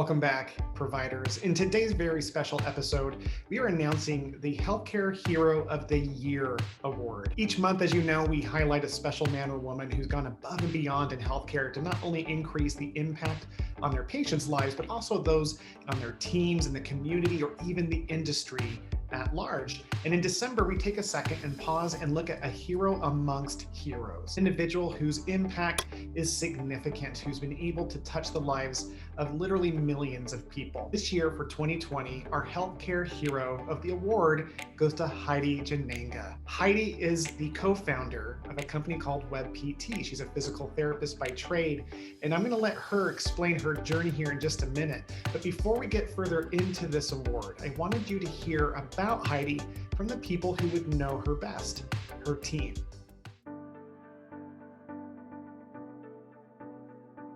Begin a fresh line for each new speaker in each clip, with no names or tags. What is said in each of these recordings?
Welcome back, providers. In today's very special episode, we are announcing the Healthcare Hero of the Year Award. Each month, as you know, we highlight a special man or woman who's gone above and beyond in healthcare to not only increase the impact on their patients' lives, but also those on their teams in the community or even the industry at large. And in December, we take a second and pause and look at a hero amongst heroes, an individual whose impact is significant, who's been able to touch the lives of literally millions of people. This year for 2020, our Healthcare Hero of the Award goes to Heidi Jananga. Heidi is the co-founder of a company called WebPT. She's a physical therapist by trade, and I'm going to let her explain her journey here in just a minute. But before we get further into this award, I wanted you to hear about Heidi from the people who would know her best, her team.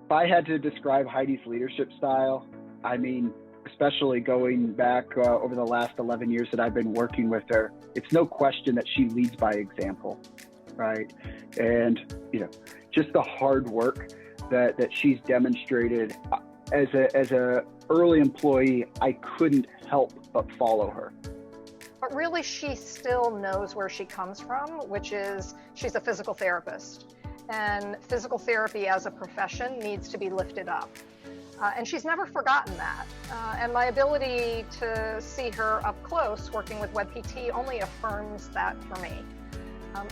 If I had to describe Heidi's leadership style, especially going back over the last 11 years that I've been working with her, it's no question that she leads by example, right? And, just the hard work that she's demonstrated as a early employee, I couldn't help but follow her.
But really, she still knows where she comes from, which is she's a physical therapist. And physical therapy as a profession needs to be lifted up. And she's never forgotten that. And my ability to see her up close working with WebPT only affirms that for me.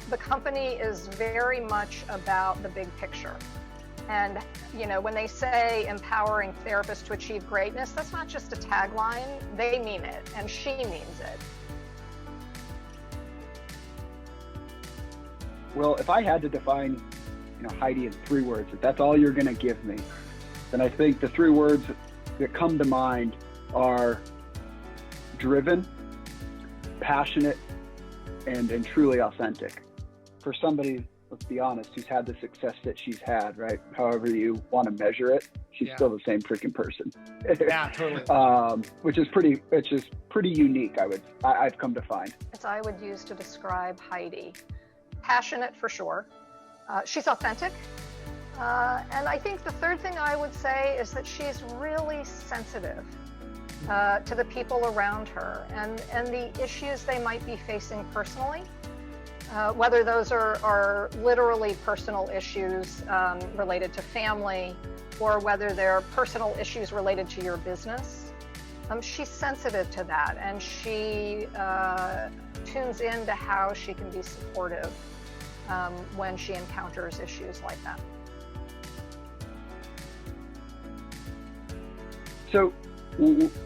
The company is very much about the big picture. And, when they say empowering therapists to achieve greatness, that's not just a tagline, they mean it, and she means it.
Well, if I had to define, Heidi in 3 words, if that's all you're going to give me, then I think the 3 words that come to mind are driven, passionate, and truly authentic. For somebody, let's be honest, who's had the success that she's had, right? However you want to measure it, she's still the same freaking person.
Yeah, totally.
Which is pretty unique, I've come to find.
As I would use to describe Heidi, passionate for sure. She's authentic. And I think the third thing I would say is that she's really sensitive to the people around her and the issues they might be facing personally. Whether those are literally personal issues related to family or whether they're personal issues related to your business. She's sensitive to that, and she tunes into how she can be supportive when she encounters issues like that.
So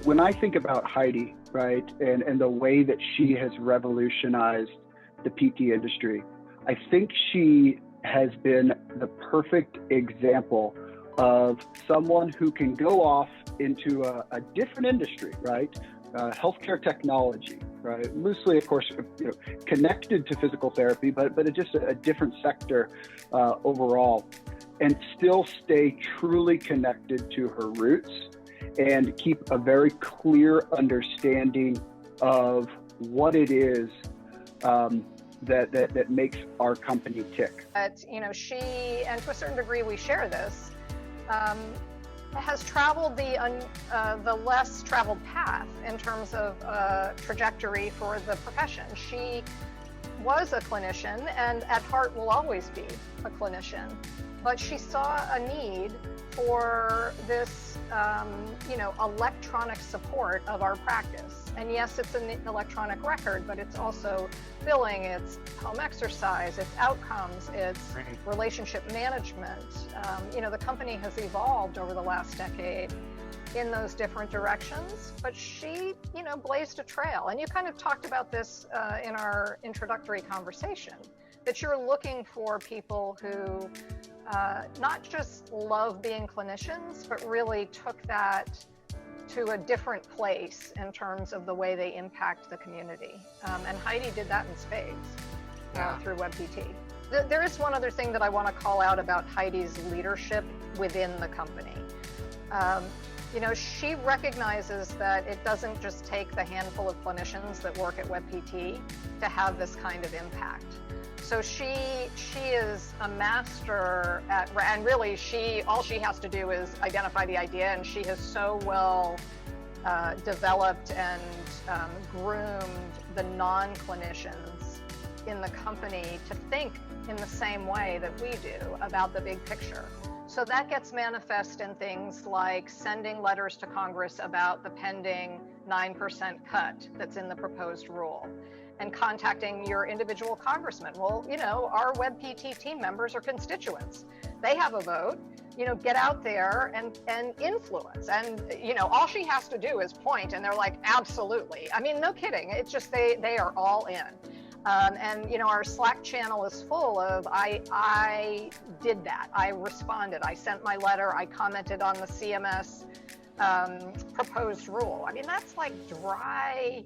when I think about Heidi, right, and the way that she has revolutionized the PT industry, I think she has been the perfect example of someone who can go off into a different industry, right? Healthcare technology, right? Loosely, of course, connected to physical therapy, but just a different sector overall, and still stay truly connected to her roots and keep a very clear understanding of what it is that makes our company tick.
She, and to a certain degree we share this, has traveled the less traveled path in terms of trajectory for the profession. She was a clinician and at heart will always be a clinician, but she saw a need for this electronic support of our practice. And yes, it's an electronic record, but it's also billing, it's home exercise, it's outcomes, it's relationship management. The company has evolved over the last decade in those different directions, but she, blazed a trail. And you kind of talked about this in our introductory conversation, that you're looking for people who not just love being clinicians, but really took that to a different place in terms of the way they impact the community. And Heidi did that in spades through WebPT. There is one other thing that I want to call out about Heidi's leadership within the company. She recognizes that it doesn't just take the handful of clinicians that work at WebPT to have this kind of impact. So she is a master at, and really all she has to do is identify the idea, and she has so well developed and groomed the non-clinicians in the company to think in the same way that we do about the big picture. So that gets manifest in things like sending letters to Congress about the pending 9% cut that's in the proposed rule, and contacting your individual congressman. Well, our WebPT team members are constituents. They have a vote. Get out there and influence. And, all she has to do is point, and they're like, absolutely. I mean, no kidding. It's just they are all in. And our Slack channel is full of, I did that. I responded. I sent my letter. I commented on the CMS proposed rule. I mean, that's like dry,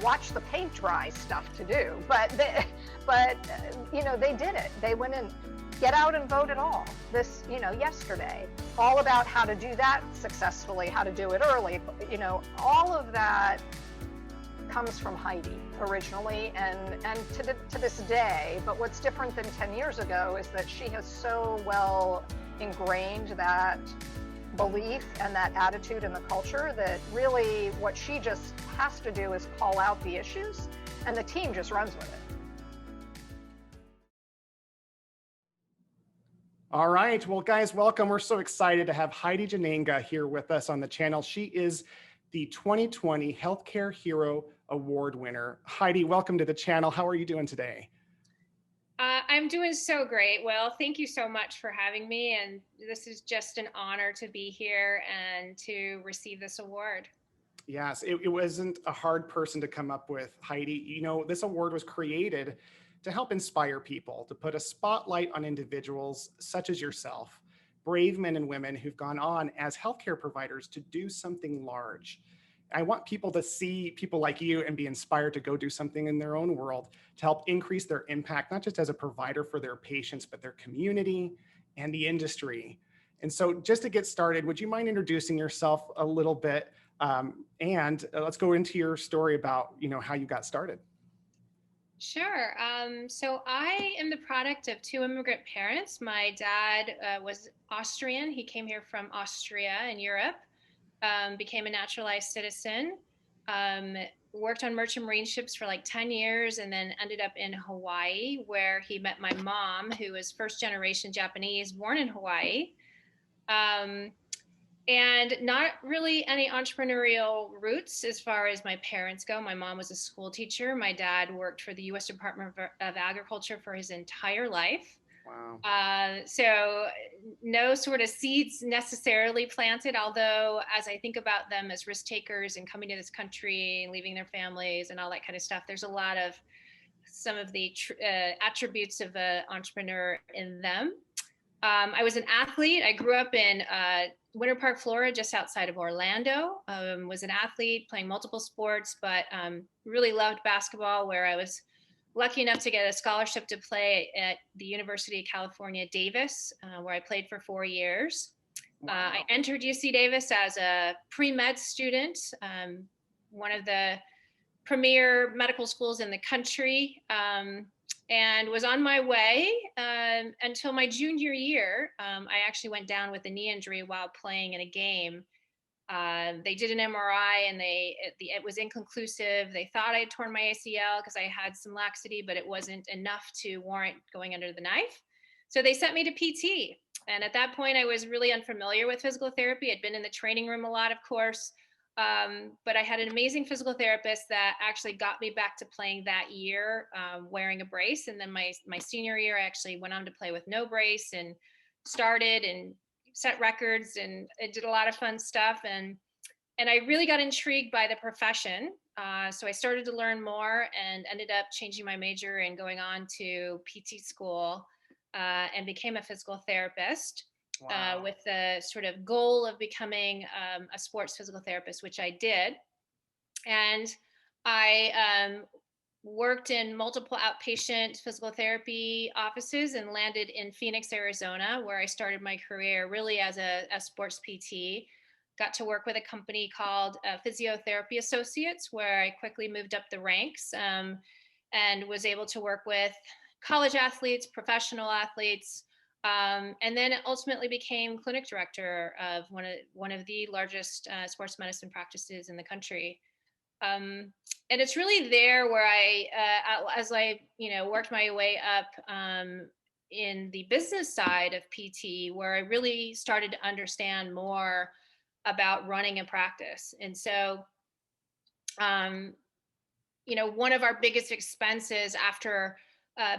watch the paint dry stuff to do. But they did it. They went in. Get out and vote at all. This, yesterday, all about how to do that successfully, how to do it early. All of that comes from Heidi originally and to this day. But what's different than 10 years ago is that she has so well ingrained that belief and that attitude in the culture that really what she just has to do is call out the issues, and the team just runs with it.
All right. Well, guys, welcome. We're so excited to have Heidi Janenga here with us on the channel. She is the 2020 Healthcare Hero Award winner. Heidi, welcome to the channel. How are you doing today?
I'm doing so great. Well, thank you so much for having me. And this is just an honor to be here and to receive this award.
Yes, it wasn't a hard person to come up with, Heidi. This award was created to help inspire people, to put a spotlight on individuals such as yourself, brave men and women who've gone on as healthcare providers to do something large. I want people to see people like you and be inspired to go do something in their own world to help increase their impact, not just as a provider for their patients, but their community and the industry. And so just to get started, would you mind introducing yourself a little bit? And let's go into your story about, how you got started.
Sure. So I am the product of two immigrant parents. My dad was Austrian. He came here from Austria in Europe, became a naturalized citizen, worked on merchant marine ships for like 10 years, and then ended up in Hawaii, where he met my mom, who was first generation Japanese, born in Hawaii. And not really any entrepreneurial roots as far as my parents go. My mom was a school teacher. My dad worked for the U.S. Department of Agriculture for his entire life.
Wow.
So no sort of seeds necessarily planted, although as I think about them as risk takers and coming to this country and leaving their families and all that kind of stuff, there's a lot of some of the attributes of an entrepreneur in them. I was an athlete. I grew up in Winter Park, Florida, just outside of Orlando. Was an athlete playing multiple sports, but really loved basketball, where I was lucky enough to get a scholarship to play at the University of California, Davis, where I played for 4 years. Wow. I entered UC Davis as a pre-med student, one of the premier medical schools in the country, and was on my way until my junior year. I actually went down with a knee injury while playing in a game. They did an MRI and it was inconclusive. They thought I had torn my ACL because I had some laxity, but it wasn't enough to warrant going under the knife. So they sent me to PT. And at that point, I was really unfamiliar with physical therapy. I'd been in the training room a lot, of course. But I had an amazing physical therapist that actually got me back to playing that year, wearing a brace. And then my senior year, I actually went on to play with no brace and started and set records, and it did a lot of fun stuff. And I really got intrigued by the profession. So I started to learn more and ended up changing my major and going on to PT school and became a physical therapist. Wow. With the sort of goal of becoming a sports physical therapist, which I did. And I worked in multiple outpatient physical therapy offices and landed in Phoenix, Arizona, where I started my career really as a sports PT. got to work with a company called Physiotherapy Associates, where I quickly moved up the ranks, and was able to work with college athletes, professional athletes, and then ultimately became clinic director of one of the largest sports medicine practices in the country. And it's really there where as I, worked my way up in the business side of PT, where I really started to understand more about running a practice. And so, one of our biggest expenses after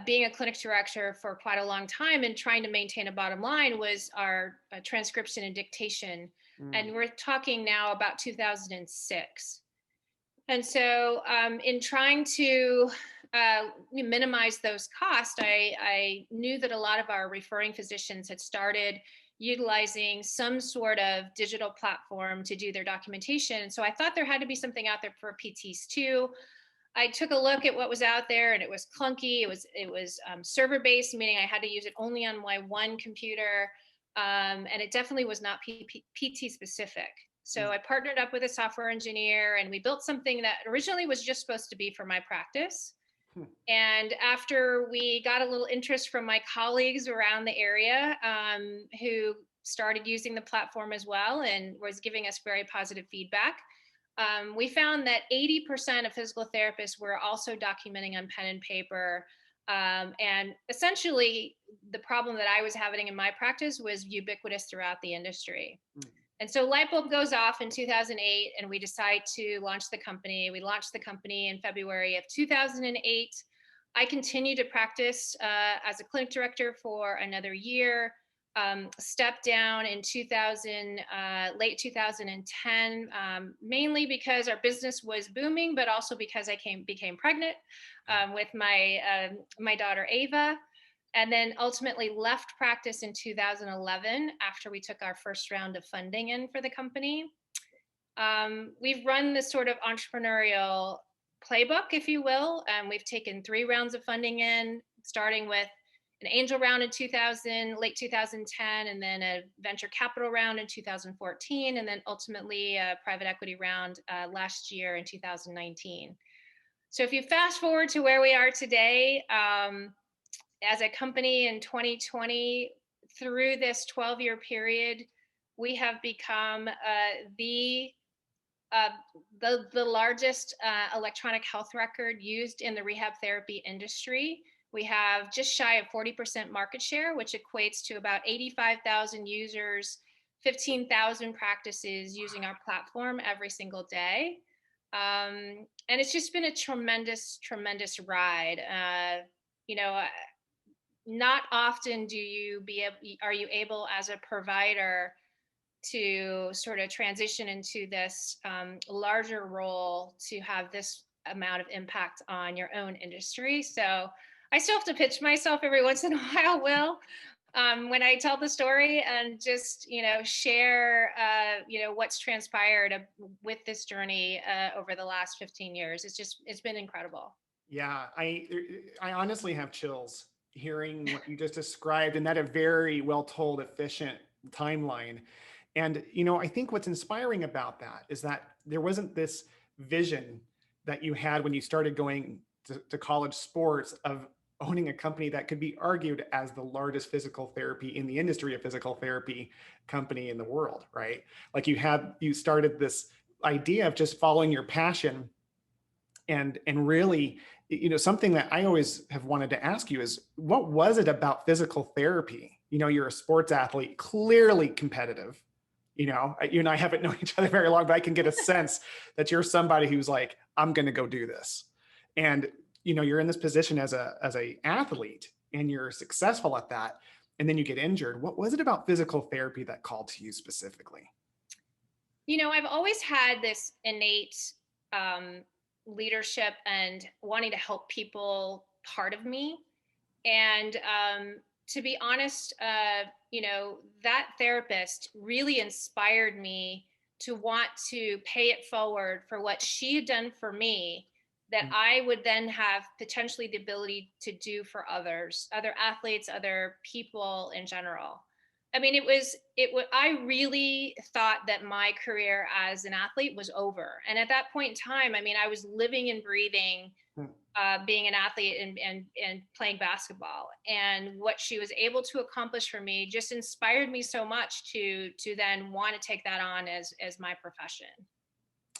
being a clinic director for quite a long time and trying to maintain a bottom line was our transcription and dictation. And we're talking now about 2006. And so in trying to minimize those costs, I knew that a lot of our referring physicians had started utilizing some sort of digital platform to do their documentation. So I thought there had to be something out there for PTs too. I took a look at what was out there, and it was clunky. It was server-based, meaning I had to use it only on my one computer, and it definitely was not PT specific. So I partnered up with a software engineer, and we built something that originally was just supposed to be for my practice. And after we got a little interest from my colleagues around the area, who started using the platform as well and was giving us very positive feedback, we found that 80% of physical therapists were also documenting on pen and paper. And essentially, the problem that I was having in my practice was ubiquitous throughout the industry. And so light bulb goes off in 2008, and we decide to launch the company. We launched the company in February of 2008. I continued to practice as a clinic director for another year. Stepped down in late 2010, mainly because our business was booming, but also because I became pregnant with my daughter Ava, and then ultimately left practice in 2011 after we took our first round of funding in for the company. We've run this sort of entrepreneurial playbook, if you will. We've taken 3 rounds of funding in, starting with an angel round in late 2010, and then a venture capital round in 2014, and then ultimately a private equity round last year in 2019. So if you fast forward to where we are today, as a company in 2020, through this 12-year period, we have become the largest electronic health record used in the rehab therapy industry. We have just shy of 40% market share, which equates to about 85,000 users, 15,000 practices using our platform every single day. And it's just been a tremendous, tremendous ride. Not often are you able as a provider to sort of transition into this larger role to have this amount of impact on your own industry. So I still have to pitch myself every once in a while, Will, when I tell the story and just, share, what's transpired with this journey over the last 15 years. It's been incredible.
Yeah, I honestly have chills hearing what you just described, and that a very well told, efficient timeline. And, I think what's inspiring about that is that there wasn't this vision that you had when you started going to college sports of owning a company that could be argued as the largest physical therapy in the industry of physical therapy company in the world, right? Like you started this idea of just following your passion, and really, something that I always have wanted to ask you is, what was it about physical therapy? You're a sports athlete, clearly competitive. You and I haven't known each other very long, but I can get a sense that you're somebody who's like, I'm going to go do this. And, you're in this position as a athlete, and you're successful at that. And then you get injured. What was it about physical therapy that called to you specifically?
I've always had this innate leadership and wanting to help people part of me. And to be honest, that therapist really inspired me to want to pay it forward for what she had done for me, that I would then have potentially the ability to do for others, other athletes, other people in general. I mean, I really thought that my career as an athlete was over. And at that point in time, I mean, I was living and breathing
Hmm.
being an athlete and playing basketball. And what she was able to accomplish for me just inspired me so much to then want to take that on as my profession.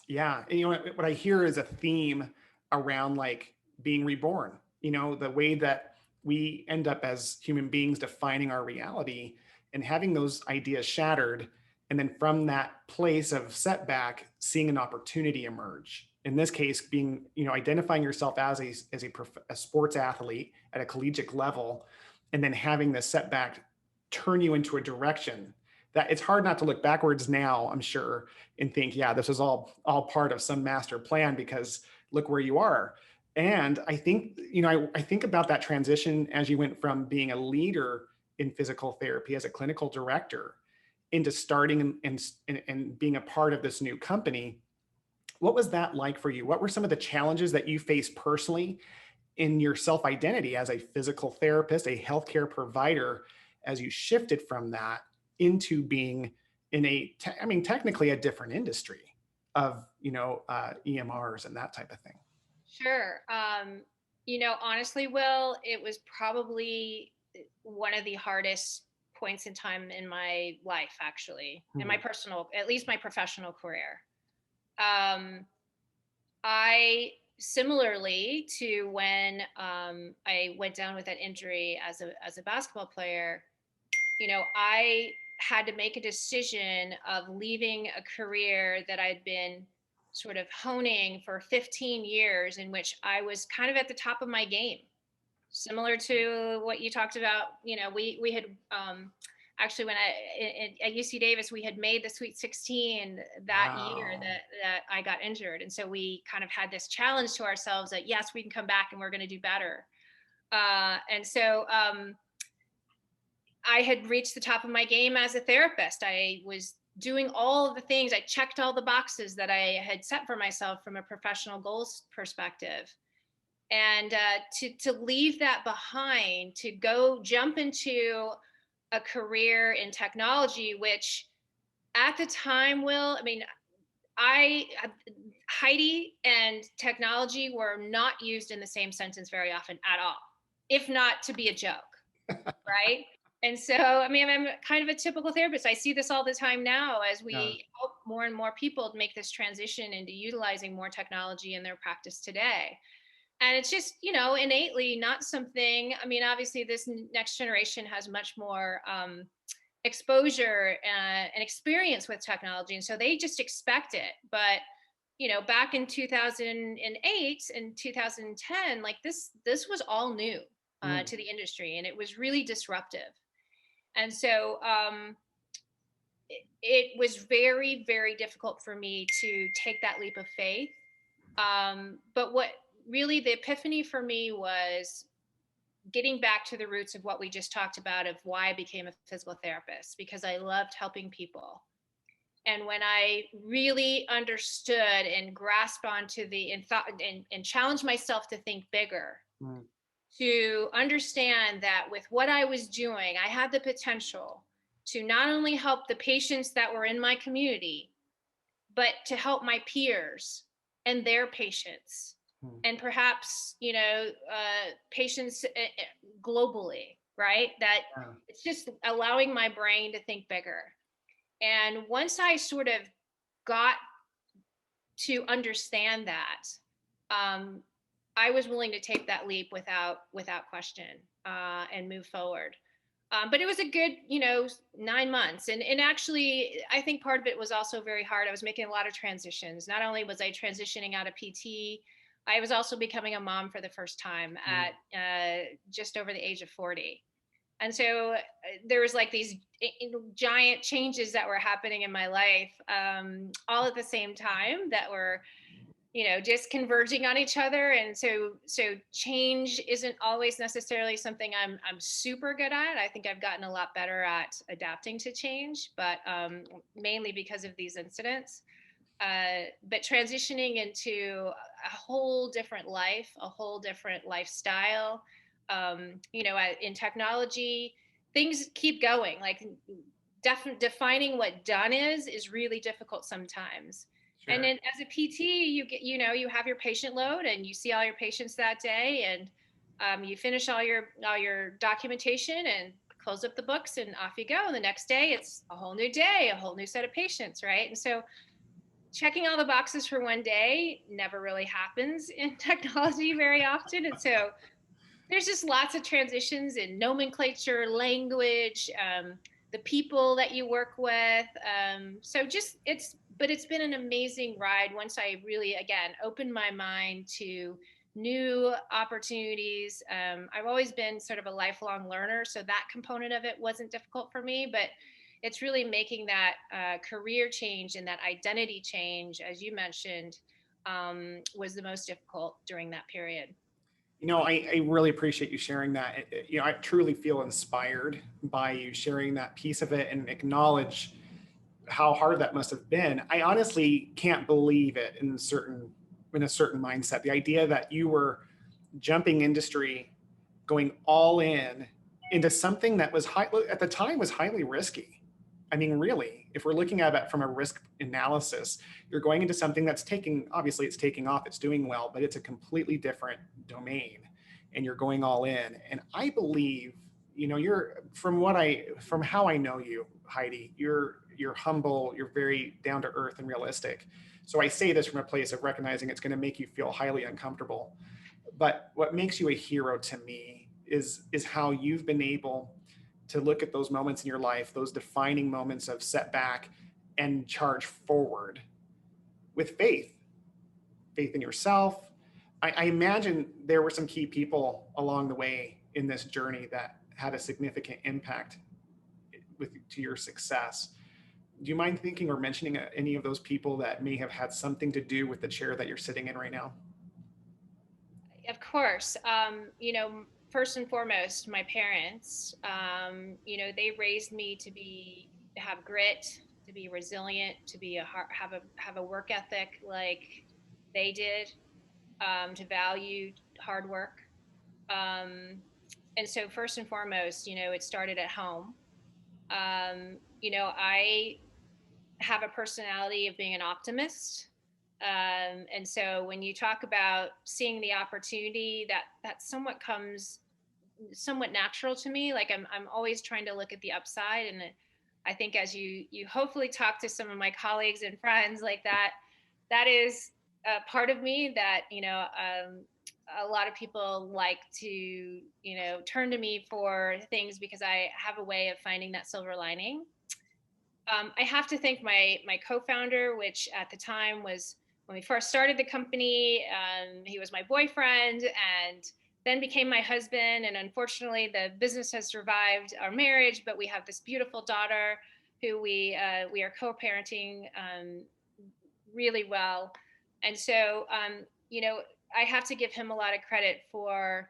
Yeah. And, what I hear is a theme around like being reborn, the way that we end up as human beings defining our reality and having those ideas shattered. And then from that place of setback, seeing an opportunity emerge. In this case, being, identifying yourself as a sports athlete at a collegiate level, and then having the setback turn you into a direction that it's hard not to look backwards now, I'm sure, and think, yeah, this is all part of some master plan, because look where you are. And I think, I think about that transition as you went from being a leader in physical therapy as a clinical director into starting and being a part of this new company. What was that like for you? What were some of the challenges that you faced personally in your self identity as a physical therapist, a healthcare provider, as you shifted from that into being in technically a different industry of, EMRs and that type of thing?
Sure. Honestly, Will, it was probably one of the hardest points in time in my life, actually, in my
Hmm.
personal, at least my professional career. Um, I similarly to when I went down with that injury as a basketball player, I had to make a decision of leaving a career that I'd been sort of honing for 15 years, in which I was kind of at the top of my game, similar to what you talked about. We had actually when at UC Davis, we had made the Sweet 16 that year
Wow.
that I got injured, and so we kind of had this challenge to ourselves that yes, we can come back and we're going to do better. And so I had reached the top of my game as a therapist. I was doing all of the things. I checked all the boxes that I had set for myself from a professional goals perspective. And to leave that behind, to go jump into a career in technology, which at the time, Will, I mean, I Heidi and technology were not used in the same sentence very often at all, if not to be a joke, right? And so, I mean, I'm kind of a typical therapist. I see this all the time now as
Yeah.
we help more and more people make this transition into utilizing more technology in their practice today. And it's just, innately not something, I mean, obviously, this next generation has much more exposure and experience with technology. And so they just expect it. But back in 2008 and 2010, like this was all new
Mm.
to the industry, and it was really disruptive. And so it was very, very difficult for me to take that leap of faith. But what really the epiphany for me was getting back to the roots of what we just talked about, of why I became a physical therapist, because I loved helping people. And when I really understood and grasped onto and thought and challenged myself to think bigger,
Mm.
to understand that with what I was doing, I had the potential to not only help the patients that were in my community, but to help my peers and their patients,
Mm.
and perhaps, patients globally, right? That
Yeah.
it's just allowing my brain to think bigger. And once I sort of got to understand that, um, I was willing to take that leap without question and move forward. But it was a good, 9 months. And actually, I think part of it was also very hard. I was making a lot of transitions. Not only was I transitioning out of PT, I was also becoming a mom for the first time
Mm.
at just over the age of 40. And so there was like these giant changes that were happening in my life, all at the same time, that were just converging on each other. And so change isn't always necessarily something I'm super good at. I think I've gotten a lot better at adapting to change, but mainly because of these incidents. But transitioning into a whole different life, a whole different lifestyle, in technology, things keep going. Like defining what done is really difficult sometimes.
Sure.
And then as a PT, you get, you have your patient load and you see all your patients that day, and you finish all your documentation and close up the books and off you go. And the next day it's a whole new day, a whole new set of patients, right? And so checking all the boxes for one day never really happens in technology very often. And so there's just lots of transitions in nomenclature, language, the people that you work with. But it's been an amazing ride once I really, again, opened my mind to new opportunities. I've always been sort of a lifelong learner, so that component of it wasn't difficult for me, but it's really making that career change and that identity change, as you mentioned, was the most difficult during that period.
I really appreciate you sharing that. I truly feel inspired by you sharing that piece of it and acknowledge how hard that must have been. I honestly can't believe it in a certain mindset. The idea that you were jumping industry, going all in into something that was at the time was highly risky. I mean, really, if we're looking at it from a risk analysis, you're going into something that's obviously it's taking off, it's doing well, but it's a completely different domain, and you're going all in. And I believe, from how I know you, Heidi, you're humble, you're very down to earth and realistic. So I say this from a place of recognizing it's going to make you feel highly uncomfortable. But what makes you a hero to me is how you've been able to look at those moments in your life, those defining moments of setback, and charge forward with faith in yourself. I imagine there were some key people along the way in this journey that had a significant impact to your success. Do you mind thinking or mentioning any of those people that may have had something to do with the chair that you're sitting in right now?
Of course. First and foremost, my parents, they raised me to have grit, to be resilient, to have a work ethic like they did, to value hard work. And so first and foremost, it started at home. I have a personality of being an optimist. And so when you talk about seeing the opportunity, that somewhat comes somewhat natural to me. Like I'm always trying to look at the upside. And I think as you hopefully talk to some of my colleagues and friends like that is a part of me that, a lot of people like to, turn to me for things because I have a way of finding that silver lining. I have to thank my co-founder, which at the time was when we first started the company. He was my boyfriend and then became my husband. And unfortunately, the business has survived our marriage, but we have this beautiful daughter who we are co-parenting really well. And so, I have to give him a lot of credit for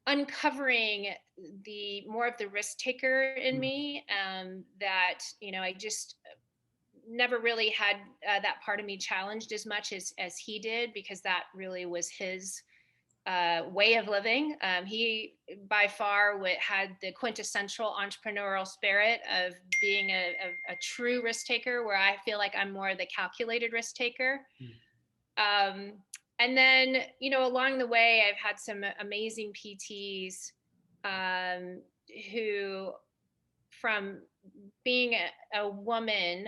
uncovering more of the risk taker in me, that, I just never really had that part of me challenged as much as he did, because that really was his way of living. He by far had the quintessential entrepreneurial spirit of being a true risk taker, where I feel like I'm more the calculated risk taker. And then, along the way, I've had some amazing PTs who, from being a woman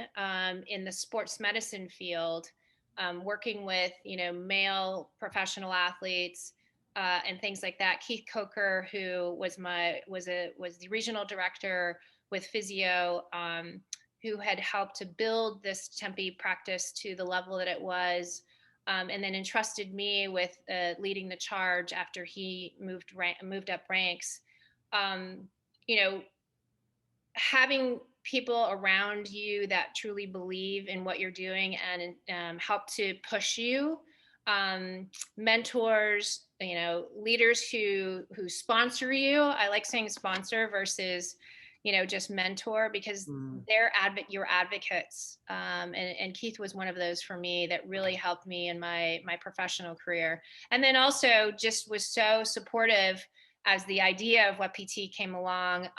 in the sports medicine field, working with, male professional athletes and things like that. Keith Coker, who was the regional director with Physio, who had helped to build this Tempe practice to the level that it was. And then entrusted me with leading the charge after he moved up ranks. Having people around you that truly believe in what you're doing and help to push you, mentors, leaders who sponsor you. I like saying sponsor versus just mentor, because you're advocates. And Keith was one of those for me that really helped me in my professional career. And then also just was so supportive as the idea of what PT came along,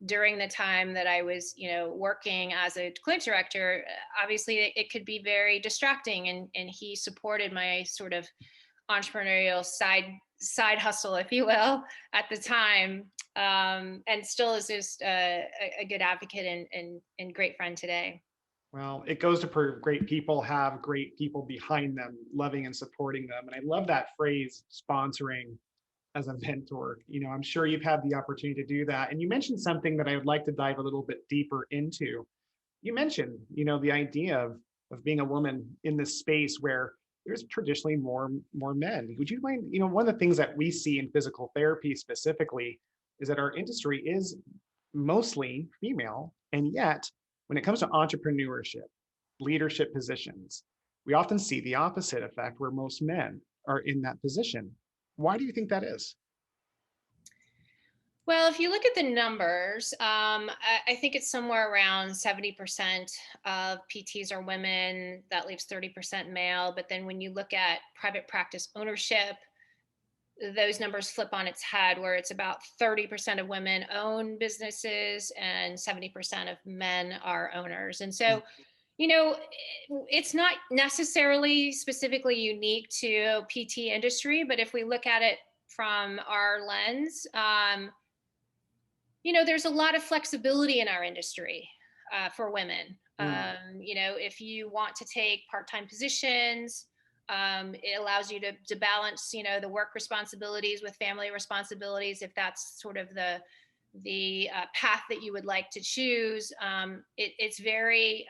during the time that I was, working as a clinic director, obviously it could be very distracting, and he supported my sort of entrepreneurial side hustle, if you will, at the time, and still is just a good advocate and great friend today.
Well, it goes to prove great people have great people behind them, loving and supporting them. And I love that phrase, sponsoring as a mentor. I'm sure you've had the opportunity to do that. And you mentioned something that I would like to dive a little bit deeper into. You mentioned, the idea of being a woman in this space where there's traditionally more men. Would you mind, one of the things that we see in physical therapy specifically is that our industry is mostly female, and yet when it comes to entrepreneurship, leadership positions, we often see the opposite effect where most men are in that position. Why do you think that is?
Well, if you look at the numbers, I think it's somewhere around 70% of PTs are women. That leaves 30% male. But then when you look at private practice ownership, those numbers flip on its head, where it's about 30% of women own businesses and 70% of men are owners. And so, it's not necessarily specifically unique to PT industry, but if we look at it from our lens, there's a lot of flexibility in our industry for women. If you want to take part-time positions, it allows you to balance, the work responsibilities with family responsibilities. If that's sort of the path that you would like to choose, it's very,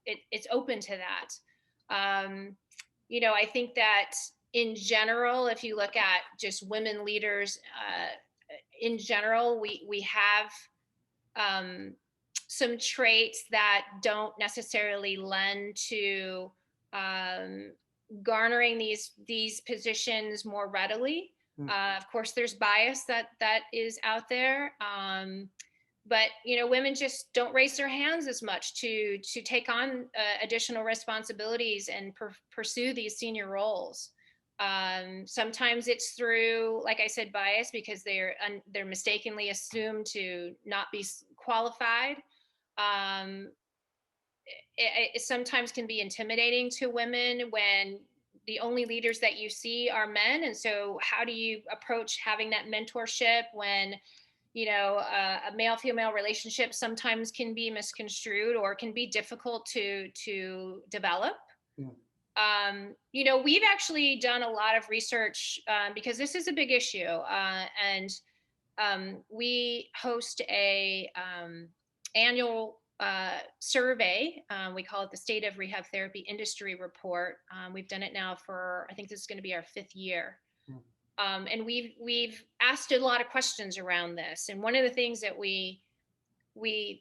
it's open to that. I think that in general, if you look at just women leaders, in general, we have some traits that don't necessarily lend to garnering these positions more readily. Of course, there's bias that is out there, but women just don't raise their hands as much to take on additional responsibilities and pursue these senior roles. Sometimes it's through, like I said, bias, because they're mistakenly assumed to not be qualified. It sometimes can be intimidating to women when the only leaders that you see are men. And so how do you approach having that mentorship when, a male-female relationship sometimes can be misconstrued or can be difficult to develop? We've actually done a lot of research because this is a big issue, and we host a annual survey. We call it the State of Rehab Therapy Industry Report. We've done it now for, I think this is going to be our 5th year. And we've asked a lot of questions around this. And one of the things that we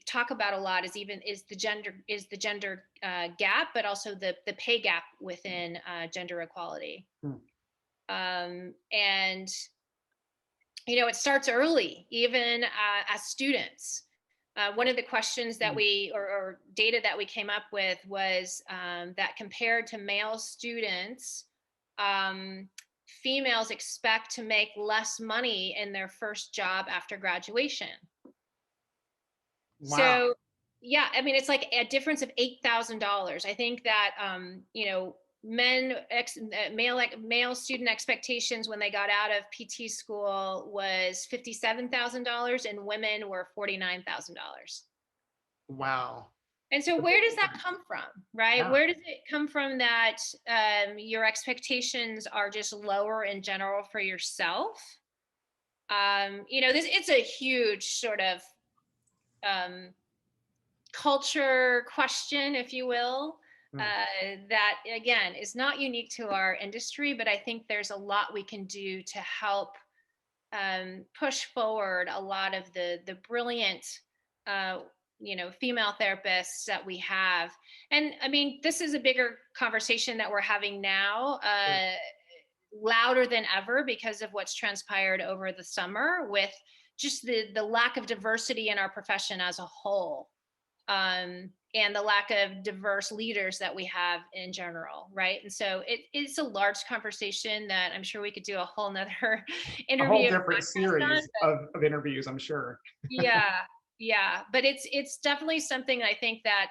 talk about a lot is the gender gap, but also the pay gap within gender equality. And it starts early, even as students. One of the questions that or data that we came up with was that compared to male students, females expect to make less money in their first job after graduation.
Wow.
So, yeah, I mean, it's like a difference of $8,000. I think that, male student expectations when they got out of PT school was $57,000, and women were $49,000.
Wow.
And so where does that come from, right?
Yeah.
Where does it come from that your expectations are just lower in general for yourself? It's a huge sort of culture question, if you will, that again is not unique to our industry, but I think there's a lot we can do to help push forward a lot of the brilliant female therapists that we have. And I mean, this is a bigger conversation that we're having now, louder than ever, because of what's transpired over the summer with just the lack of diversity in our profession as a whole. and the lack of diverse leaders that we have in general, right? And so it's a large conversation that I'm sure we could do a whole nother
A whole
interview
different
podcast on.
series of interviews, I'm sure.
Yeah, yeah, but it's definitely something I think that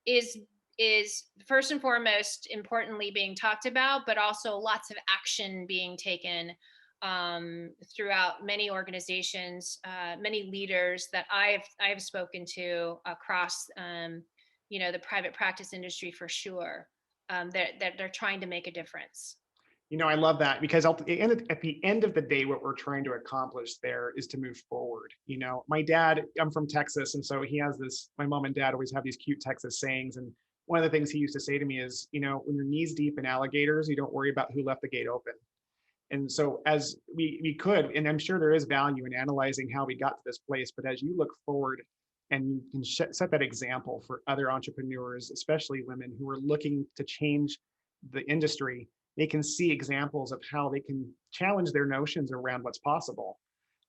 is is first and foremost importantly being talked about, but also lots of action being taken throughout many organizations, many leaders that I've spoken to across the private practice industry for sure. That they're trying to make a difference.
I love that because at the end of the day, what we're trying to accomplish there is to move forward. My dad, I'm from Texas, and so he has this, my mom and dad always have these cute Texas sayings. And one of the things he used to say to me is, when you're knees deep in alligators, you don't worry about who left the gate open. And so as we could, and I'm sure there is value in analyzing how we got to this place, but as you look forward and you can set that example for other entrepreneurs, especially women who are looking to change the industry, they can see examples of how they can challenge their notions around what's possible.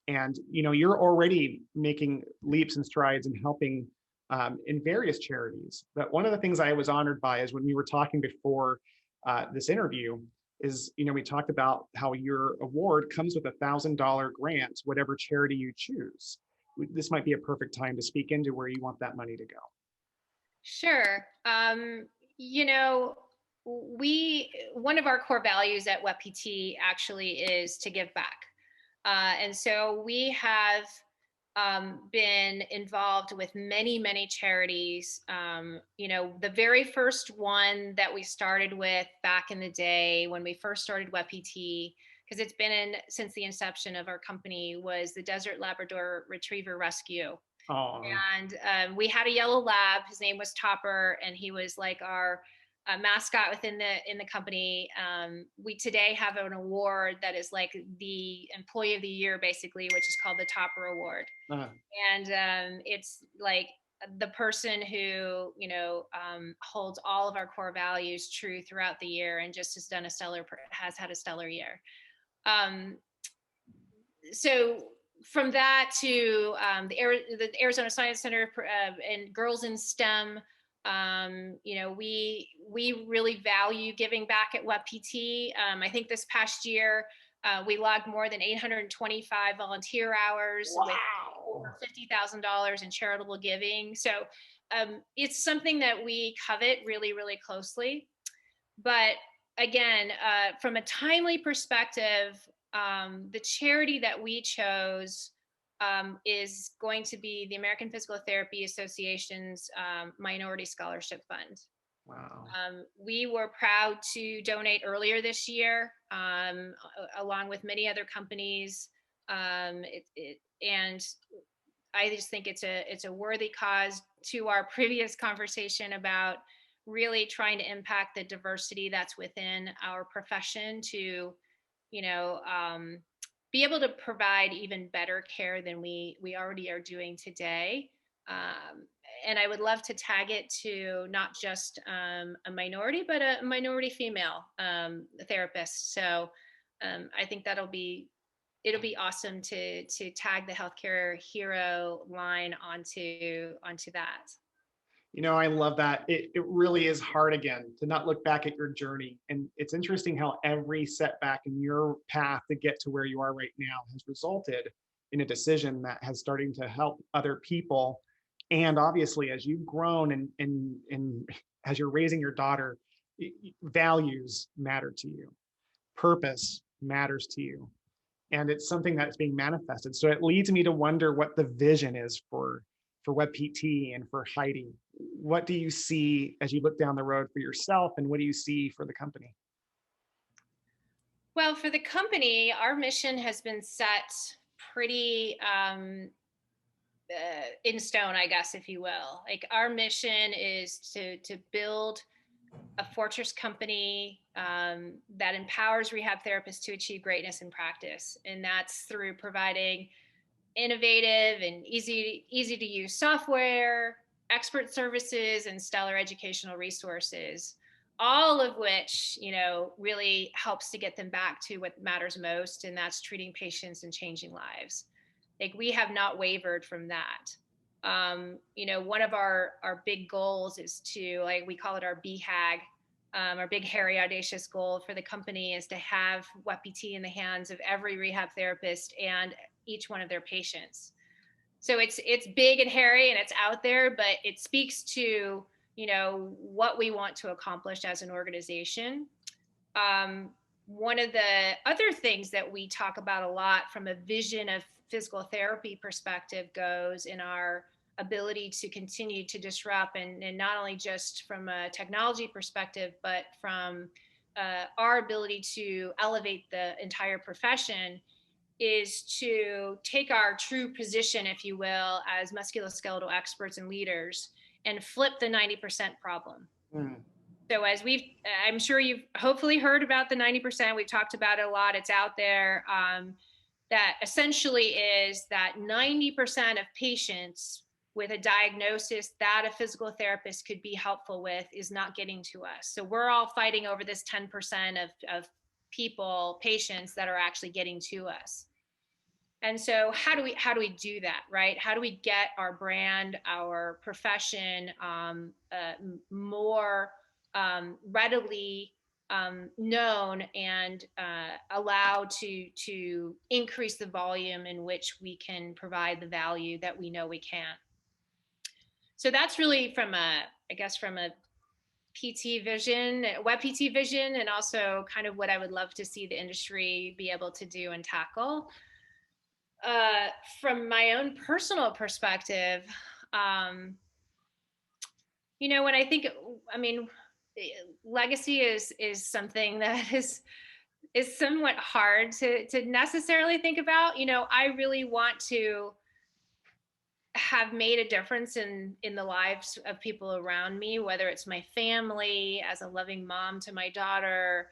And you're already making leaps and strides and helping in various charities. But one of the things I was honored by is when we were talking before this interview is, we talked about how your award comes with $1,000 grant, whatever charity you choose. This might be a perfect time to speak into where you want that money to go.
Sure. One of our core values at WebPT actually is to give back. And so we have been involved with many, many charities. The very first one that we started with back in the day when we first started WebPT, because it's been since the inception of our company, was the Desert Labrador Retriever Rescue.
Oh.
And we had a yellow lab. His name was Topper, and he was like our mascot within the company. We today have an award that is like the Employee of the Year, basically, which is called the Topper Award. Uh-huh. And it's like the person who holds all of our core values true throughout the year and just has had a stellar year. So from that to the Arizona Science Center and Girls in STEM, we really value giving back at WebPT. I think this past year we logged more than 825 volunteer hours. Wow. With over $50,000 in charitable giving. So it's something that we covet really, really closely. But again, from a timely perspective, the charity that we chose is going to be the American Physical Therapy Association's Minority Scholarship Fund.
Wow.
We were proud to donate earlier this year, along with many other companies, and I just think it's a worthy cause. To our previous conversation about really trying to impact the diversity that's within our profession to be able to provide even better care than we already are doing today. And I would love to tag it to not just a minority, but a minority female therapist. So I think it'll be awesome to tag the healthcare hero line onto that.
I love that. It really is hard, again, to not look back at your journey. And it's interesting how every setback in your path to get to where you are right now has resulted in a decision that has starting to help other people. And obviously, as you've grown and as you're raising your daughter, values matter to you. Purpose matters to you. And it's something that's being manifested. So it leads me to wonder what the vision is for WebPT and for Heidi. What do you see as you look down the road for yourself, and what do you see for the company?
Well, for the company, our mission has been set pretty in stone, I guess, if you will. Like, our mission is to build a fortress company that empowers rehab therapists to achieve greatness in practice, and that's through providing innovative and easy to use software, expert services, and stellar educational resources, all of which really helps to get them back to what matters most, and that's treating patients and changing lives. Like, we have not wavered from that. One of our big goals is to, like, we call it our BHAG. Our big, hairy, audacious goal for the company is to have WebPT in the hands of every rehab therapist and each one of their patients. So it's big and hairy and it's out there, but it speaks to, what we want to accomplish as an organization. One of the other things that we talk about a lot from a vision of physical therapy perspective goes in our ability to continue to disrupt, and not only just from a technology perspective, but from our ability to elevate the entire profession, is to take our true position, if you will, as musculoskeletal experts and leaders and flip the 90% problem. So I'm sure you've hopefully heard about the 90%. We've talked about it a lot. It's out there. That essentially is that 90% of patients with a diagnosis that a physical therapist could be helpful with is not getting to us. So we're all fighting over this 10% of patients that are actually getting to us. And so how do we do that, right? How do we get our brand, our profession more readily known and allowed to increase the volume in which we can provide the value that we know we can? So that's really from a PT vision, web PT vision, and also kind of what I would love to see the industry be able to do and tackle. From my own personal perspective, when I think, legacy is something that is somewhat hard to necessarily think about. I really want to have made a difference in the lives of people around me, whether it's my family, as a loving mom to my daughter,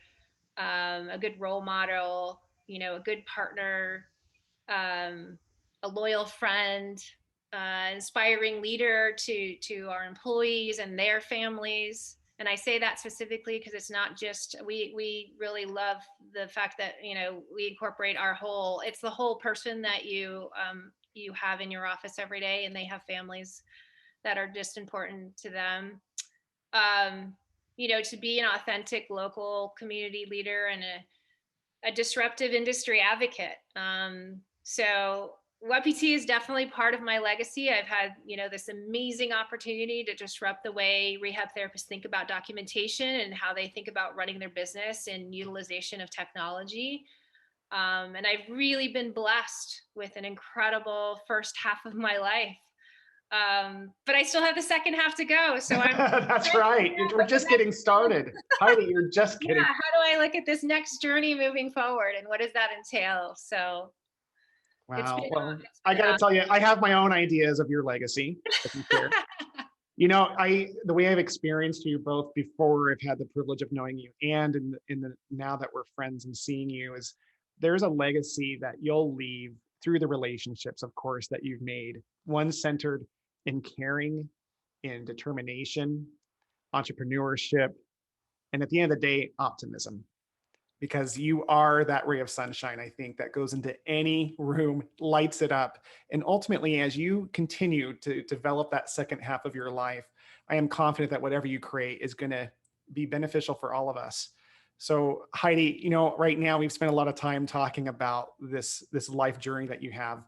a good role model, a good partner, a loyal friend, inspiring leader to our employees and their families. And I say that specifically because it's not just, we really love the fact that, we incorporate it's the whole person that you have in your office every day, and they have families that are just important to them. To be an authentic local community leader and a disruptive industry advocate. So WebPT is definitely part of my legacy. I've had, this amazing opportunity to disrupt the way rehab therapists think about documentation and how they think about running their business and utilization of technology. And I've really been blessed with an incredible first half of my life. But I still have the second half to go. So I'm
That's right. We're just getting started. Heidi, you're just getting.
Yeah, how do I look at this next journey moving forward, and what does that entail? So
wow. Well, I got to tell you, I have my own ideas of your legacy. The way I've experienced you both before I've had the privilege of knowing you, and in the now that we're friends and seeing you, is there's a legacy that you'll leave through the relationships, of course, that you've made. One centered in caring, in determination, entrepreneurship, and at the end of the day, optimism. Because you are that ray of sunshine, I think, that goes into any room, lights it up. And ultimately, as you continue to develop that second half of your life, I am confident that whatever you create is going to be beneficial for all of us. So Heidi, right now we've spent a lot of time talking about this life journey that you have.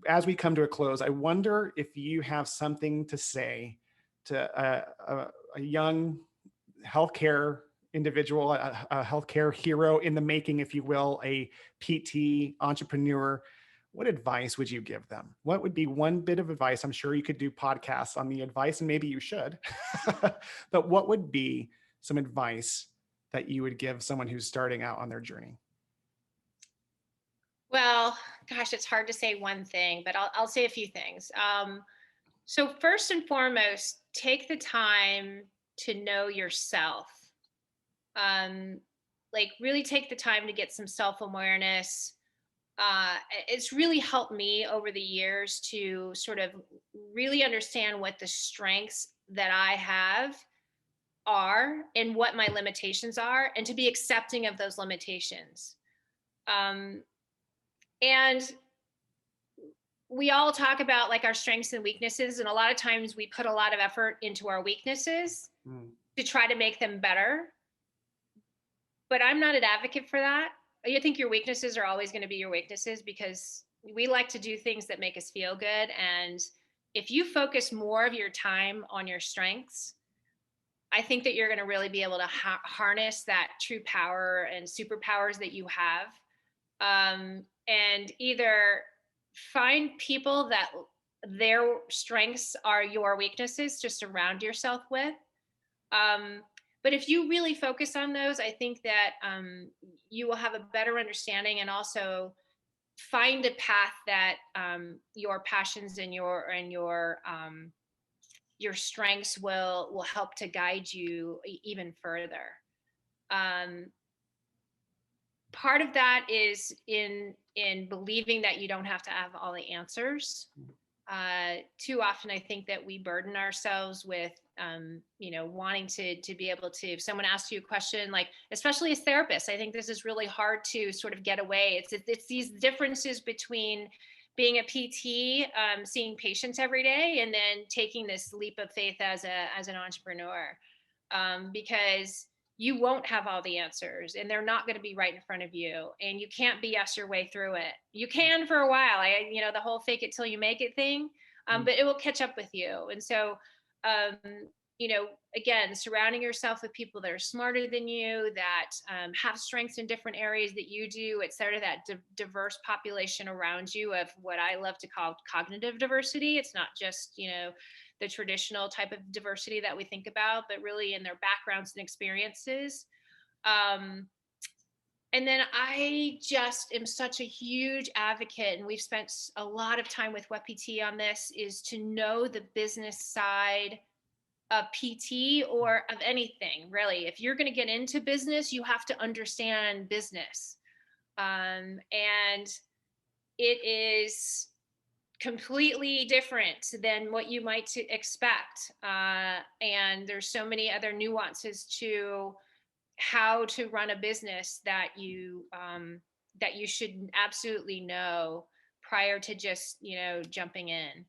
As we come to a close, I wonder if you have something to say to a young healthcare individual, a healthcare hero in the making, if you will, a PT entrepreneur. What advice would you give them? What would be one bit of advice? I'm sure you could do podcasts on the advice, and maybe you should. But what would be some advice that you would give someone who's starting out on their journey?
Well, gosh, it's hard to say one thing, but I'll say a few things. So first and foremost, take the time to know yourself. Really take the time to get some self-awareness. It's really helped me over the years to sort of really understand what the strengths that I have are and what my limitations are, and to be accepting of those limitations. And we all talk about like our strengths and weaknesses, and a lot of times we put a lot of effort into our weaknesses to try to make them better. But I'm not an advocate for that. I think your weaknesses are always going to be your weaknesses, because we like to do things that make us feel good. And if you focus more of your time on your strengths, I think that you're going to really be able to harness that true power and superpowers that you have. And either find people that their strengths are your weaknesses to surround yourself with. But if you really focus on those, I think that you will have a better understanding, and also find a path that your passions and your strengths will help to guide you even further. Um, Part of that is in believing that you don't have to have all the answers. Too often, I think that we burden ourselves with, wanting to be able to. If someone asks you a question, like especially as therapists, I think this is really hard to sort of get away. It's these differences between being a PT, seeing patients every day, and then taking this leap of faith as an entrepreneur, because you won't have all the answers, and they're not going to be right in front of you, and you can't BS your way through it. You can for a while, the whole fake it till you make it thing, but it will catch up with you. And so, um, again, surrounding yourself with people that are smarter than you, that have strengths in different areas that you do, et cetera, that diverse population around you of what I love to call cognitive diversity. It's not just, the traditional type of diversity that we think about, but really in their backgrounds and experiences. And then I just am such a huge advocate, and we've spent a lot of time with WebPT on this, is to know the business side of PT or of anything, really. If you're going to get into business, you have to understand business. And it is completely different than what you might expect. And there's so many other nuances to how to run a business that you should absolutely know prior to just, jumping in.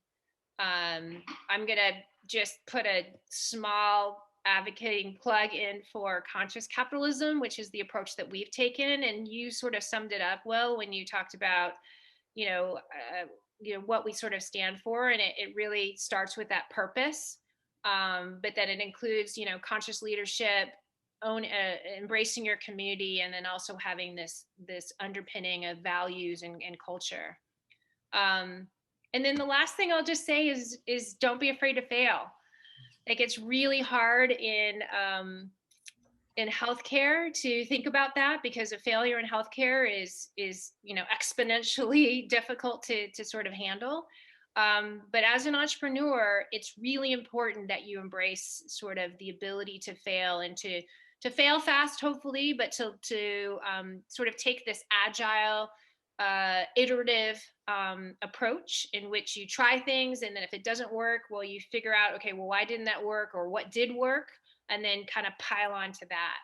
I'm going to just put a small advocating plug in for conscious capitalism, which is the approach that we've taken. And you sort of summed it up well when you talked about, what we sort of stand for. And it really starts with that purpose. But then it includes, conscious leadership, embracing your community, and then also having this underpinning of values and culture. And then the last thing I'll just say is don't be afraid to fail. Like, it's really hard in healthcare to think about that, because a failure in healthcare is exponentially difficult to sort of handle. But as an entrepreneur, it's really important that you embrace sort of the ability to fail, and to fail fast, hopefully, but to sort of take this agile, iterative approach in which you try things, and then if it doesn't work, well, you figure out, okay, well, why didn't that work, or what did work, and then kind of pile on to that.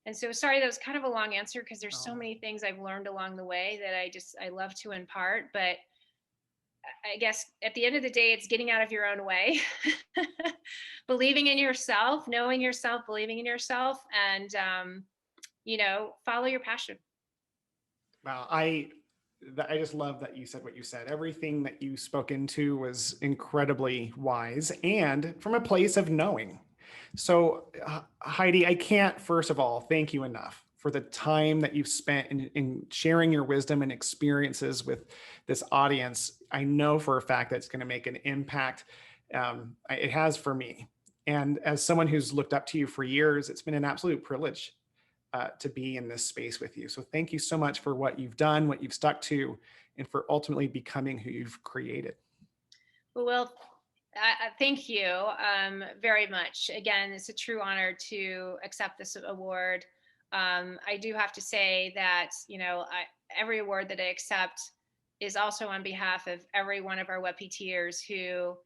And so, sorry, that was kind of a long answer, because there's so many things I've learned along the way that I love to impart. But I guess at the end of the day, it's getting out of your own way, believing in yourself, knowing yourself, believing in yourself, and follow your passion.
Wow, I just love that you said what you said. Everything that you spoke into was incredibly wise and from a place of knowing. So, Heidi, I can't, first of all, thank you enough for the time that you've spent in sharing your wisdom and experiences with this audience. I know for a fact that it's going to make an impact. It has for me. And as someone who's looked up to you for years, it's been an absolute privilege to be in this space with you. So thank you so much for what you've done, what you've stuck to, and for ultimately becoming who you've created.
Well, thank you very much. Again, it's a true honor to accept this award. I do have to say that, every award that I accept is also on behalf of every one of our WebPTers who,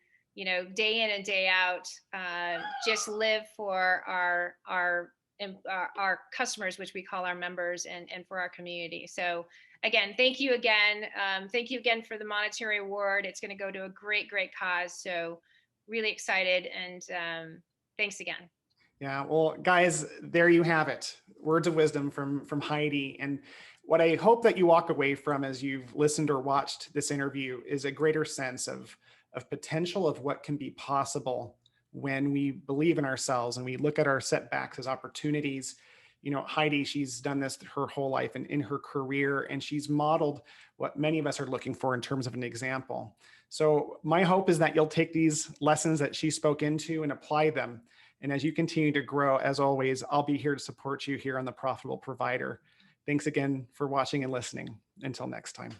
day in and day out, just live for our customers, which we call our members, and for our community. So again, thank you again. Thank you again for the monetary award. It's going to go to a great, great cause. So really excited, and thanks again.
Yeah, well, guys, there you have it. Words of wisdom from Heidi. And what I hope that you walk away from as you've listened or watched this interview is a greater sense of potential of what can be possible when we believe in ourselves and we look at our setbacks as opportunities. You know, Heidi, she's done this her whole life and in her career, and she's modeled what many of us are looking for in terms of an example. So my hope is that you'll take these lessons that she spoke into and apply them. And as you continue to grow, as always, I'll be here to support you here on The Profitable Provider. Thanks again for watching and listening. Until next time.